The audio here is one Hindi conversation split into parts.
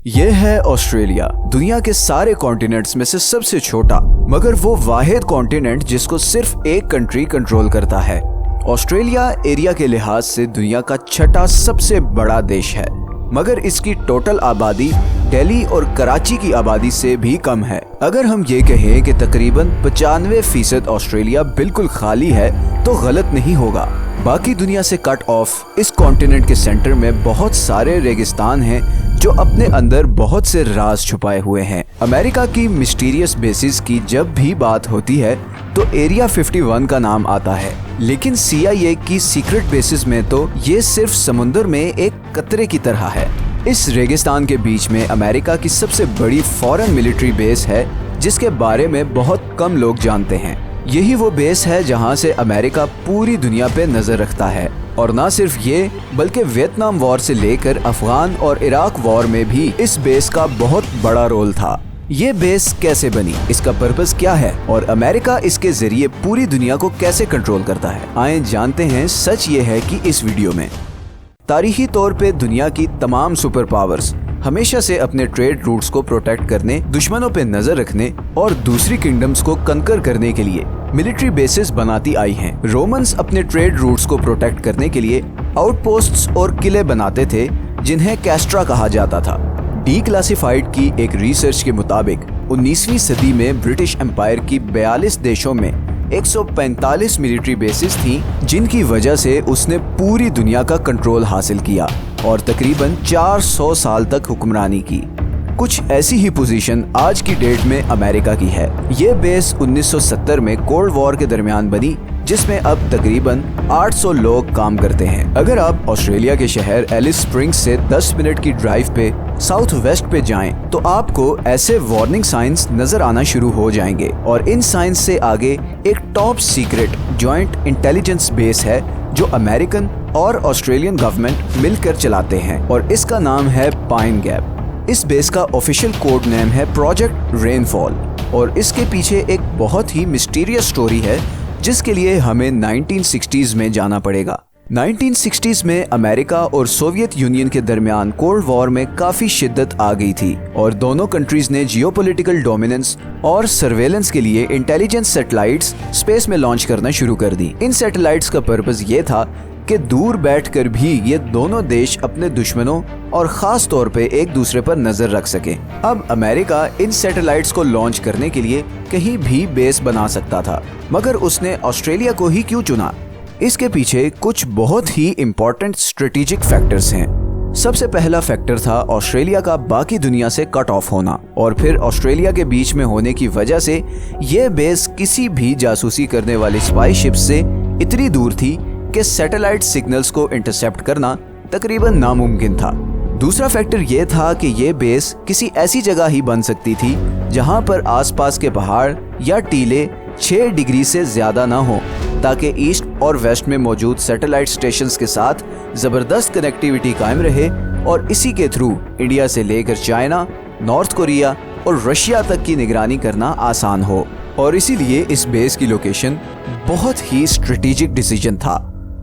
ये है ऑस्ट्रेलिया, दुनिया के सारे कॉन्टिनेंट्स में से सबसे छोटा, मगर वो वाहिद कॉन्टिनेंट जिसको सिर्फ एक कंट्री कंट्रोल करता है। ऑस्ट्रेलिया एरिया के लिहाज से दुनिया का छठा सबसे बड़ा देश है, मगर इसकी टोटल आबादी दिल्ली और कराची की आबादी से भी कम है। अगर हम ये कहें कि तकरीबन 95% ऑस्ट्रेलिया बिल्कुल खाली है तो गलत नहीं होगा। बाकी दुनिया से कट ऑफ इस कॉन्टिनेंट के सेंटर में बहुत सारे रेगिस्तान हैं जो अपने अंदर बहुत से राज छुपाए हुए हैं। अमेरिका की मिस्टीरियस बेसिस की जब भी बात होती है तो एरिया 51 का नाम आता है, लेकिन CIA की सीक्रेट बेसिस में तो ये सिर्फ समुंदर में एक कतरे की तरह है। इस रेगिस्तान के बीच में अमेरिका की सबसे बड़ी फॉरेन मिलिट्री बेस है जिसके बारे में बहुत कम लोग जानते हैं। यही वो बेस है जहां से अमेरिका पूरी दुनिया पे नजर रखता है, और ना सिर्फ ये बल्कि वियतनाम वॉर से लेकर अफगान और इराक वॉर में भी इस बेस का बहुत बड़ा रोल था। ये बेस कैसे बनी, इसका पर्पस क्या है और अमेरिका इसके जरिए पूरी दुनिया को कैसे कंट्रोल करता है, आए जानते हैं। सच ये है कि इस वीडियो में तारीखी तौर पे दुनिया की तमाम सुपर पावर्स हमेशा से अपने ट्रेड रूट्स को प्रोटेक्ट करने, दुश्मनों पे नजर रखने और दूसरी किंगडम्स को कंकर करने के लिए मिलिट्री बेसिस बनाती आई हैं। रोमन्स अपने ट्रेड रूट्स को प्रोटेक्ट करने के लिए आउटपोस्ट्स और किले बनाते थे जिन्हें कैस्ट्रा कहा जाता था। डीक्लासिफाइड की एक रिसर्च के मुताबिक 19वीं सदी में ब्रिटिश एम्पायर की 42 देशों में 145 मिलिट्री बेसिस थी, जिनकी वजह से उसने पूरी दुनिया का कंट्रोल हासिल किया और तकरीबन 400 साल तक हुक्मरानी की। कुछ ऐसी ही पोजीशन आज की डेट में अमेरिका की है। ये बेस 1970 में कोल्ड वॉर के दरमियान बनी, जिसमें अब तकरीबन 800 लोग काम करते हैं। अगर आप ऑस्ट्रेलिया के शहर एलिस स्प्रिंग्स से 10 मिनट की ड्राइव पे साउथ वेस्ट पे जाएं, तो आपको ऐसे वार्निंग साइंस नजर आना शुरू हो जाएंगे, और इन साइंस से आगे एक top secret joint intelligence base है जो अमेरिकन और ऑस्ट्रेलियन गवर्नमेंट मिलकर चलाते हैं, और इसका नाम है पाइन गैप। इस बेस का ऑफिशियल कोड नेम है प्रोजेक्ट रेनफॉल, और इसके पीछे एक बहुत ही मिस्टीरियस स्टोरी है जिसके लिए हमें 1960s में जाना पड़ेगा। 1960s में अमेरिका और सोवियत यूनियन के दरमियान कोल्ड वॉर में काफी शिद्दत आ गई थी, और दोनों कंट्रीज ने जियोपॉलिटिकल डोमिनेंस और सर्वेलेंस के लिए इंटेलिजेंस सैटेलाइट्स स्पेस में लॉन्च करना शुरू कर दी। इन सैटेलाइट्स का पर्पस ये था कि दूर बैठकर भी ये दोनों देश अपने दुश्मनों और खास तौर पे एक दूसरे पर नजर रख सकें। अब अमेरिका इन सैटेलाइट्स को लॉन्च करने के लिए कहीं भी बेस बना सकता था, मगर उसने ऑस्ट्रेलिया को ही क्यों चुना? इसके पीछे कुछ बहुत ही इम्पोर्टेंट स्ट्रेटेजिक फैक्टर्स हैं। सबसे पहला फैक्टर था ऑस्ट्रेलिया का बाकी दुनिया से कट ऑफ होना, और फिर ऑस्ट्रेलिया के बीच में होने की वजह से ये बेस किसी भी जासूसी करने वाली स्पाई शिप से इतनी दूर थी कि सैटेलाइट सिग्नल्स को इंटरसेप्ट करना तकरीबन नामुमकिन था। दूसरा फैक्टर ये था कि ये बेस किसी ऐसी जगह ही बन सकती थी जहां पर आसपास के पहाड़ या टीले 6 डिग्री से ज्यादा ना हो, ताकि ईस्ट और वेस्ट में मौजूद सैटेलाइट स्टेशंस के साथ जबरदस्त कनेक्टिविटी कायम रहे, और इसी के थ्रू इंडिया से लेकर चाइना, नॉर्थ कोरिया और रशिया तक की निगरानी करना आसान हो। और इसीलिए इस बेस की लोकेशन बहुत ही स्ट्रेटेजिक डिसीजन था।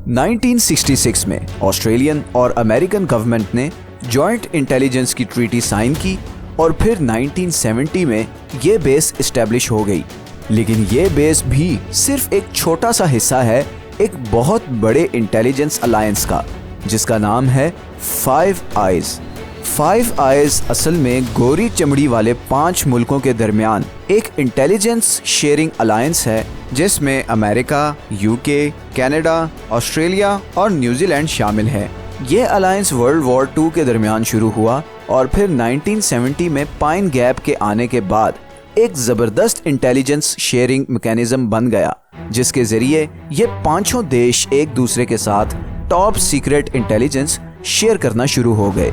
1966 में ऑस्ट्रेलियन और अमेरिकन गवर्नमेंट ने जॉइंट इंटेलिजेंस की ट्रीटी साइन की, और फिर 1970 में ये बेस एस्टेब्लिश हो गई। लेकिन ये बेस भी सिर्फ एक छोटा सा हिस्सा है एक बहुत बड़े इंटेलिजेंस अलायंस का, जिसका नाम है फाइव आइज। फाइव आइज असल में गोरी चमड़ी वाले 5 मुल्कों के दरमियान एक इंटेलिजेंस शेयरिंग अलायंस है, जिसमें अमेरिका, यूके, कनाडा, ऑस्ट्रेलिया और न्यूजीलैंड शामिल है। ये अलायंस वर्ल्ड वॉर 2 के दरमियान शुरू हुआ, और फिर 1970 में पाइन गैप के आने के बाद एक जबरदस्त इंटेलिजेंस शेयरिंग मैकेनिज्म बन गया, जिसके जरिए ये 5 देश एक दूसरे के साथ टॉप सीक्रेट इंटेलिजेंस शेयर करना शुरू हो गए।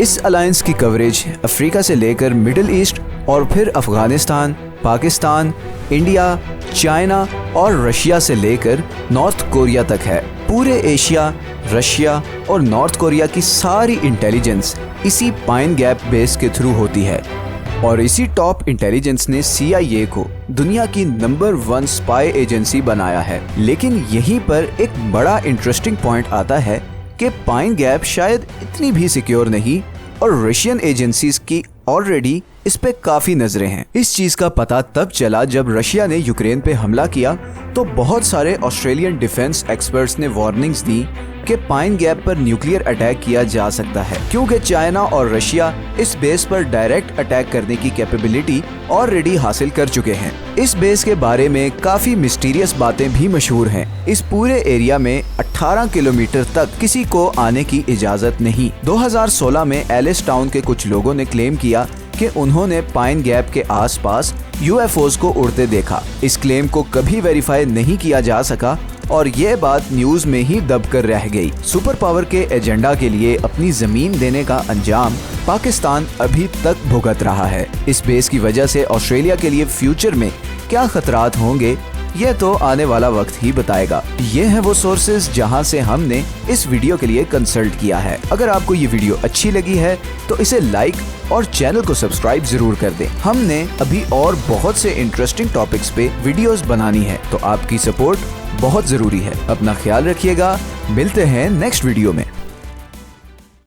इस अलायंस की कवरेज अफ्रीका से लेकर मिडिल ईस्ट और फिर अफगानिस्तान, पाकिस्तान, इंडिया, चाइना और रशिया से लेकर नॉर्थ कोरिया तक है। पूरे एशिया, रशिया और नॉर्थ कोरिया की सारी इंटेलिजेंस इसी पाइन गैप बेस के थ्रू होती है, और इसी टॉप इंटेलिजेंस ने CIA को दुनिया की नंबर 1 स्पाई एजेंसी बनाया है। लेकिन यहीं पर एक बड़ा इंटरेस्टिंग पॉइंट आता है कि पाइन गैप शायद इतनी भी सिक्योर नहीं और रशियन एजेंसीज की ऑलरेडी इस पे काफी नजरें हैं। इस चीज का पता तब चला जब रशिया ने यूक्रेन पे हमला किया तो बहुत सारे ऑस्ट्रेलियन डिफेंस एक्सपर्ट्स ने वार्निंग्स दी कि पाइन गैप पर न्यूक्लियर अटैक किया जा सकता है, क्योंकि चाइना और रशिया इस बेस पर डायरेक्ट अटैक करने की कैपेबिलिटी ऑलरेडी हासिल कर चुके हैं। इस बेस के बारे में काफी मिस्टीरियस बातें भी मशहूर हैं। इस पूरे एरिया में 18 किलोमीटर तक किसी को आने की इजाजत नहीं। 2016 में एलिस टाउन के कुछ लोगों ने क्लेम किया कि उन्होंने पाइन गैप के आसपास यूएफओज को उड़ते देखा। इस क्लेम को कभी वेरीफाई नहीं किया जा सका और ये बात न्यूज में ही दब कर रह गई। सुपर पावर के एजेंडा के लिए अपनी जमीन देने का अंजाम पाकिस्तान अभी तक भुगत रहा है। इस बेस की वजह से ऑस्ट्रेलिया के लिए फ्यूचर में क्या खतरात होंगे ये तो आने वाला वक्त ही बताएगा। ये हैं वो सोर्सेज जहां से हमने इस वीडियो के लिए कंसल्ट किया है। अगर आपको ये वीडियो अच्छी लगी है तो इसे लाइक और चैनल को सब्सक्राइब जरूर कर दें। हमने अभी और बहुत से इंटरेस्टिंग टॉपिक्स पे वीडियोस बनानी है, तो आपकी सपोर्ट बहुत जरूरी है। अपना ख्याल रखिएगा, मिलते हैं नेक्स्ट वीडियो में।